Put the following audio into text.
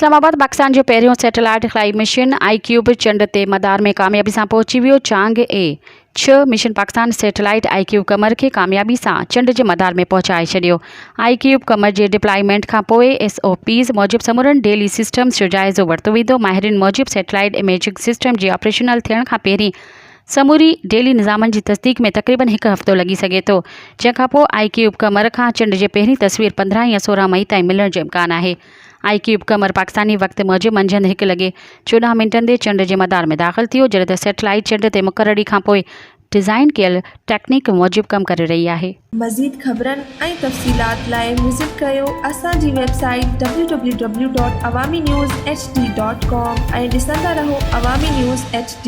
इस्लामाबाद पाकिस्तान जो पहिरियों satellite ख़लाई mission ICube चंड ते मदार में कामयाबी सां पहुची वियो। चांग-6 मिशन पाकिस्तान सैटेलाइट ICube कमर खे कामयाबी सां चंड जे मदार में पहुचाए छॾियो। ICube कमर जे डिप्लॉयमेंट खां पोइ SOPs मूजिबि समूरनि डेली सिस्टम्स जो जाइज़ो वरितो वेंदो। माहिरनि मूजिबि सैटेलाइट इमेजिंग सिस्टम जे ऑपरेशनल थियण खां पहिरीं समूरी डेली निज़ामनि जी तस्दीक में तक़रीबन 1 हफ़्तो लॻी सघे थो, जंहिंखां पोइ ICube कमर खां चंड जे पहिरीं तस्वीर 15 या 16 मई ताईं मिलण जो इम्कान आहे। ICube कमर पाकिस्तानी वक़्त मूजिबि मंझंदि 1:14 ते चंड जे मदार में दाख़िल थियो, जॾहिं त सैटेलाइट चंड ते मुक़रर ॾींहं खां पोइ डिज़ाइन कयल टेक्निक मूजिबि कमु करे रही आहे। मज़ीद ख़बरनि ऐं तफ़सीलात लाइ विज़िट कयो असांजी वेबसाइट www.awamiNewsHD.com ऐं ॾिसंदा रहो अवामी न्यूज़ HD।